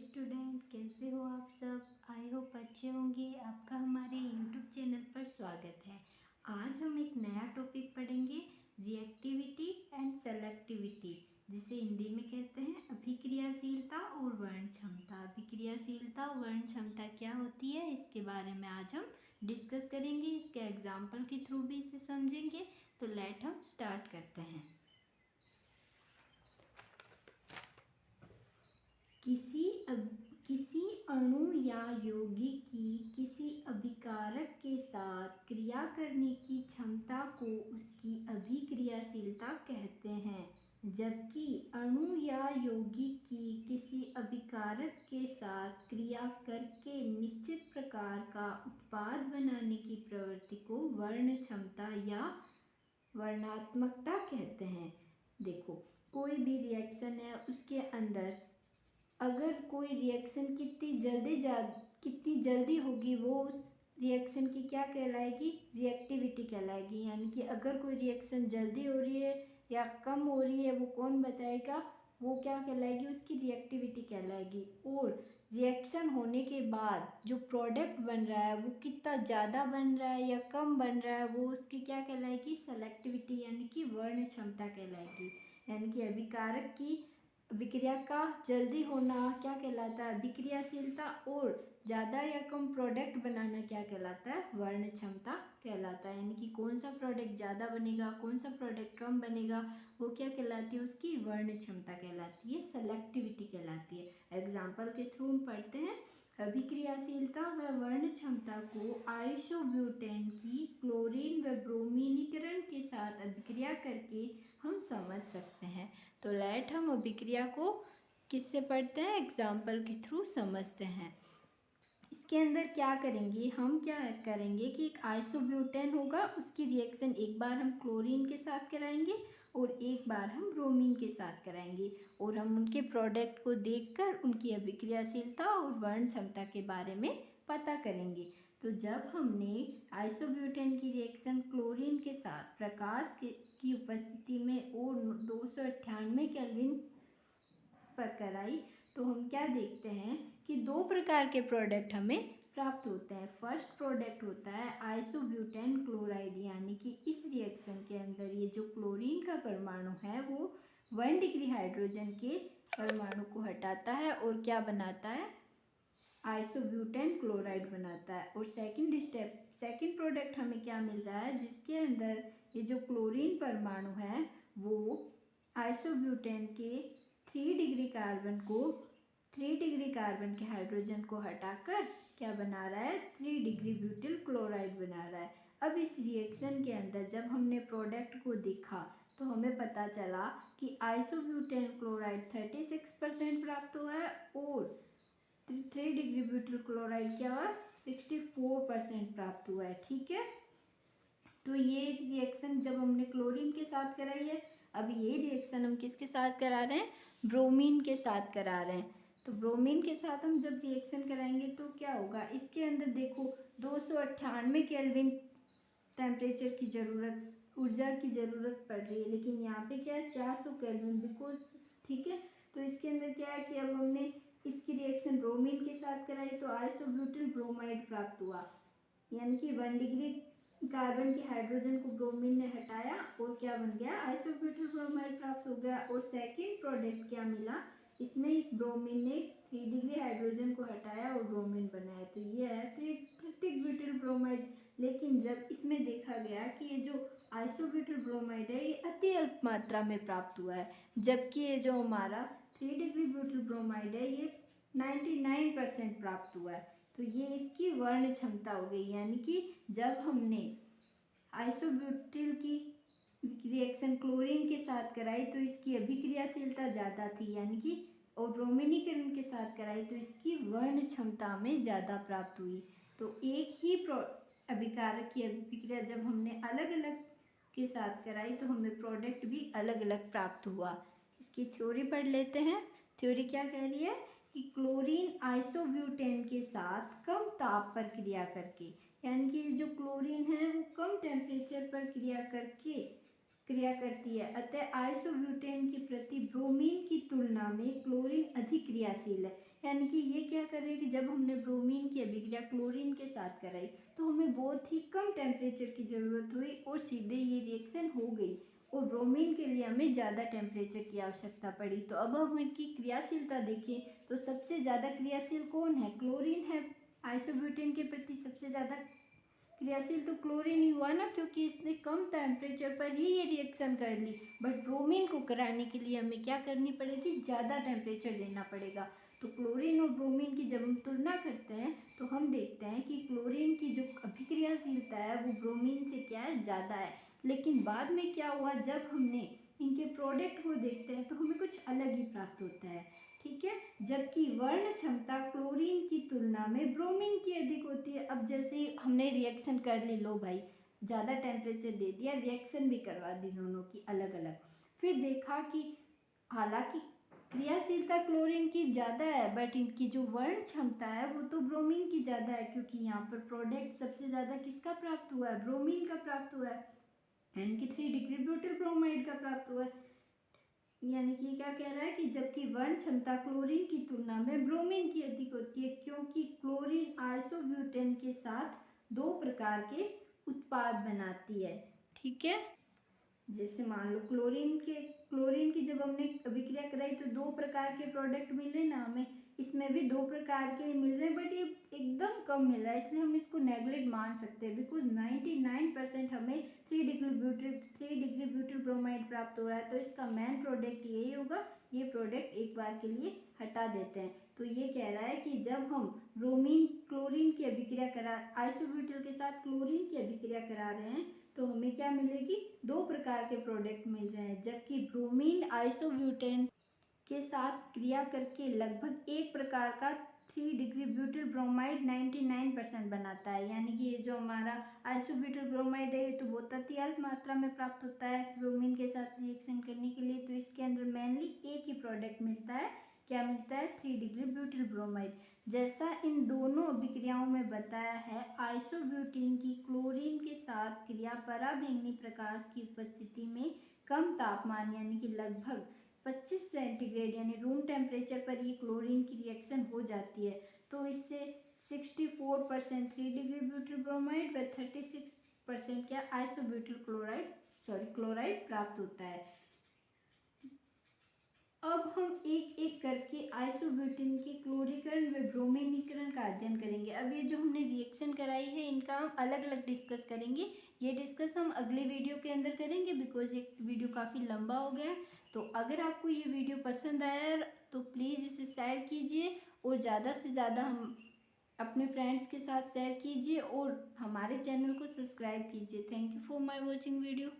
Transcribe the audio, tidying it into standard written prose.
Student, कैसे हो आप सब। आई होप अच्छे होंगे। आपका हमारे यूट्यूब चैनल पर स्वागत है। आज हम एक नया टॉपिक पढ़ेंगे, रिएक्टिविटी एंड सेलेक्टिविटी, जिसे हिंदी में कहते हैं अभिक्रियाशीलता और वर्ण क्षमता। अभिक्रियाशीलता और वर्ण क्षमता क्या होती है, इसके बारे में आज हम डिस्कस करेंगे। इसके एग्जाम्पल के थ्रू भी इसे समझेंगे। तो लेट हम स्टार्ट करते हैं। किसी अणु या यौगिक की किसी अभिकारक के साथ क्रिया करने की क्षमता को उसकी अभिक्रियाशीलता कहते हैं, जबकि अणु या यौगिक की किसी अभिकारक के साथ क्रिया करके निश्चित प्रकार का उत्पाद बनाने की प्रवृत्ति को वर्ण क्षमता या वर्णात्मकता कहते हैं। देखो, कोई भी रिएक्शन है, उसके अंदर अगर कोई रिएक्शन कितनी जल्दी होगी, वो उस रिएक्शन की क्या कहलाएगी, रिएक्टिविटी कहलाएगी। यानी कि अगर कोई रिएक्शन जल्दी हो रही है या कम हो रही है, वो कौन बताएगा, वो क्या कहलाएगी, उसकी रिएक्टिविटी कहलाएगी। और रिएक्शन होने के बाद जो प्रोडक्ट बन रहा है वो कितना ज़्यादा बन रहा है या कम बन रहा है, वो उसकी क्या कहलाएगी, सेलेक्टिविटी यानी कि वर्ण क्षमता कहलाएगी। यानी कि अभिकारक की अभिक्रिया का जल्दी होना क्या कहलाता है, अभिक्रियाशीलता, और ज़्यादा या कम प्रोडक्ट बनाना क्या कहलाता है, वर्ण क्षमता कहलाता है। यानी कि कौन सा प्रोडक्ट ज़्यादा बनेगा, कौन सा प्रोडक्ट कम बनेगा, वो क्या कहलाती है, उसकी वर्ण क्षमता कहलाती है, सेलेक्टिविटी कहलाती है। एग्जाम्पल के थ्रू हम पढ़ते हैं। अभिक्रियाशीलता व वर्ण क्षमता को आइसोब्यूटेन की क्लोरीन व ब्रोमीनीकरण के साथ अभिक्रिया करके हम समझ सकते हैं। तो लेट हम अभिक्रिया को किससे पढ़ते हैं, एग्जाम्पल के थ्रू समझते हैं। इसके अंदर क्या करेंगे, हम क्या करेंगे कि एक आइसोब्यूटेन होगा, उसकी रिएक्शन एक बार हम क्लोरीन के साथ कराएंगे और एक बार हम ब्रोमीन के साथ कराएंगे, और हम उनके प्रोडक्ट को देखकर उनकी अभिक्रियाशीलता और वर्ण क्षमता के बारे में पता करेंगे। तो जब हमने आइसोब्यूटेन की रिएक्शन क्लोरीन के साथ प्रकाश की उपस्थिति में और 298 केल्विन पर कराई, तो हम क्या देखते हैं कि दो प्रकार के प्रोडक्ट हमें प्राप्त होते हैं। फर्स्ट प्रोडक्ट होता है आइसोब्यूटेन क्लोराइड, यानी कि इस रिएक्शन के अंदर ये जो क्लोरीन का परमाणु है वो 1 डिग्री हाइड्रोजन के परमाणु को हटाता है और क्या बनाता है, आइसोब्यूटेन क्लोराइड बनाता है। और सेकंड प्रोडक्ट हमें क्या मिल रहा है, जिसके अंदर ये जो क्लोरीन परमाणु है वो आइसोब्यूटेन के 3 डिग्री कार्बन के हाइड्रोजन को हटाकर क्या बना रहा है, 3 डिग्री ब्यूटिल क्लोराइड बना रहा है। अब इस रिएक्शन के अंदर जब हमने प्रोडक्ट को देखा तो हमें पता चला कि आइसोब्यूटेन क्लोराइड 36% प्राप्त हुआ है और 3 डिग्री ब्यूटिल क्लोराइड क्या हुआ, 64% प्राप्त हुआ है। ठीक है, तो ये रिएक्शन जब हमने क्लोरीन के साथ कराई है, अब ये रिएक्शन हम किसके साथ करा रहे हैं, ब्रोमीन के साथ करा रहे हैं। तो ब्रोमीन के साथ हम जब रिएक्शन कराएंगे तो क्या होगा, इसके अंदर देखो 298 केल्विन टेम्परेचर की ज़रूरत, ऊर्जा की ज़रूरत पड़ रही है, लेकिन यहाँ पे क्या है 400 केल्विन, बिकॉज ठीक है। तो इसके अंदर क्या है कि अब हमने इसकी रिएक्शन ब्रोमीन के साथ कराई तो आइसोब्यूटिल ब्रोमाइड प्राप्त हुआ, यानी कि 1 डिग्री कार्बन के हाइड्रोजन को ब्रोमीन ने हटाया और क्या बन गया, आइसोब्यूटिल ब्रोमाइड प्राप्त हो गया। और सेकंड प्रोडक्ट क्या मिला, इसमें इस ब्रोमीन ने 3 डिग्री हाइड्रोजन को हटाया और ब्रोमीन बनाया, तो ये है तृतीयक ब्यूटिल ब्रोमाइड। लेकिन जब इसमें देखा गया कि ये जो आइसोब्यूटिल ब्रोमाइड है ये अति अल्प मात्रा में प्राप्त हुआ है, जबकि ये जो हमारा 3 डिग्री ब्यूटिल ब्रोमाइड है ये 99% प्राप्त हुआ है। तो ये इसकी वर्ण क्षमता हो गई, यानी कि जब हमने आइसोब्यूटिल की रिएक्शन क्लोरीन के साथ कराई तो इसकी अभिक्रियाशीलता ज़्यादा थी, यानी कि और ब्रोमीनीकरण के साथ कराई तो इसकी वर्ण क्षमता में ज़्यादा प्राप्त हुई। तो एक ही अभिकारक की अभिक्रिया जब हमने अलग अलग के साथ कराई तो हमें प्रोडक्ट भी अलग अलग प्राप्त हुआ। इसकी थ्योरी पढ़ लेते हैं। थ्योरी क्या कह रही है कि क्लोरीन आइसोब्यूटेन के साथ कम ताप पर क्रिया करके, यानी कि जो क्लोरीन है वो कम टेम्परेचर पर क्रिया करती है, अतः आइसोब्यूटेन के प्रति ब्रोमीन की तुलना में क्लोरीन अधिक क्रियाशील है। यानी कि ये क्या कर रहे हैं कि जब हमने ब्रोमीन की अभिक्रिया क्लोरीन के साथ कराई तो हमें बहुत ही कम टेम्परेचर की ज़रूरत हुई और सीधे ये रिएक्शन हो गई, और ब्रोमीन के लिए हमें ज़्यादा टेम्परेचर की आवश्यकता पड़ी। तो अब हम इनकी क्रियाशीलता देखें तो सबसे ज़्यादा क्रियाशील कौन है? क्लोरीन है। आइसोब्यूटेन के प्रति सबसे ज़्यादा क्रियाशील तो क्लोरीन ही हुआ ना, क्योंकि इसने कम टेम्परेचर पर ही ये रिएक्शन कर ली। बट ब्रोमीन को कराने के लिए हमें क्या करनी पड़ेगी? ज़्यादा टेम्परेचर देना पड़ेगा। तो क्लोरीन और ब्रोमीन की जब हम तुलना करते हैं तो हम देखते हैं कि क्लोरीन की जो अभिक्रियाशीलता है वो ब्रोमीन से क्या है? ज़्यादा है। लेकिन बाद में क्या हुआ, जब हमने इनके प्रोडक्ट को देखते हैं तो हमें कुछ अलग ही प्राप्त होता है। ठीक है, जबकि वर्ण क्षमता क्लोरीन की तुलना में ब्रोमीन की अधिक होती है। अब जैसे ही हमने रिएक्शन कर ली, लो भाई ज़्यादा टेम्परेचर दे दिया, रिएक्शन भी करवा दी दोनों की अलग अलग, फिर देखा कि हालांकि क्रियाशीलता क्लोरीन की ज़्यादा है बट इनकी जो वर्ण क्षमता है वो तो ब्रोमीन की ज़्यादा है, क्योंकि यहाँ पर प्रोडक्ट सबसे ज़्यादा किसका प्राप्त हुआ है? ब्रोमीन का प्राप्त हुआ है, यानी कि 3 डिग्री ब्यूटिल ब्रोमाइड का प्राप्त हुआ है। यानी कि क्या कह रहा है कि जबकि वर्ण क्षमता क्लोरीन की तुलना में ब्रोमीन की अधिक होती है, क्योंकि क्लोरीन आइसोब्यूटेन के साथ दो प्रकार के उत्पाद बनाती है। ठीक है, जैसे मान लो क्लोरीन की जब हमने अभिक्रिया कराई तो दो प्रकार के प्रोडक्ट मिले ना हमें, इसमें भी दो प्रकार के मिल रहे हैं बट ये एकदम कम मिल रहा है, इसलिए हम इसको नेगलेक्ट मान सकते हैं, बिकॉज 99% हमें 3 डिग्री ब्यूटिल ब्रोमाइड प्राप्त हो रहा है। तो इसका मेन प्रोडक्ट यही होगा, ये प्रोडक्ट एक बार के लिए हटा देते हैं। तो ये कह रहा है कि जब हम ब्रोमीन क्लोरीन की अभिक्रिया करा, आइसोब्यूटिल के साथ क्लोरीन की अभिक्रिया करा रहे हैं तो हमें क्या मिलेगी? दो प्रकार के प्रोडक्ट मिल रहे हैं, जबकि ब्रोमीन आइसोब्यूटेन के साथ क्रिया करके लगभग एक प्रकार का 3 डिग्री ब्यूटिल ब्रोमाइड 99% बनाता है। यानी कि ये जो हमारा आइसोब्यूटिल ब्रोमाइड है ये तो बहुत अति अल्प मात्रा में प्राप्त होता है ब्रोमीन के साथ रिएक्शन करने के लिए, तो इसके अंदर मेनली एक ही प्रोडक्ट मिलता है। क्या मिलता है? 3 डिग्री ब्यूटिल ब्रोमाइड। जैसा इन दोनों अभिक्रियाओं में बताया है, आइसोब्यूटीन की क्लोरीन के साथ क्रिया पराबैंगनी प्रकाश की उपस्थिति में कम तापमान यानी कि लगभग 25 सेंटीग्रेड यानी रूम टेम्परेचर पर ये क्लोरीन की रिएक्शन हो जाती है। तो इससे 64% 3 डिग्री ब्यूटिल ब्रोमाइड व 36% क्या आइसोब्यूटिल क्लोराइड प्राप्त होता है। अब हम एक एक करके आइसोब्यूटेन के क्लोरीकरण व ब्रोमीनीकरण का अध्ययन करेंगे। अब ये जो हमने रिएक्शन कराई है इनका हम अलग अलग डिस्कस करेंगे। ये डिस्कस हम अगले वीडियो के अंदर करेंगे, बिकॉज ये वीडियो काफ़ी लंबा हो गया है। तो अगर आपको ये वीडियो पसंद आया तो प्लीज़ इसे शेयर कीजिए और ज़्यादा से ज़्यादा हम अपने फ्रेंड्स के साथ शेयर कीजिए और हमारे चैनल को सब्सक्राइब कीजिए। Thank you for my watching video.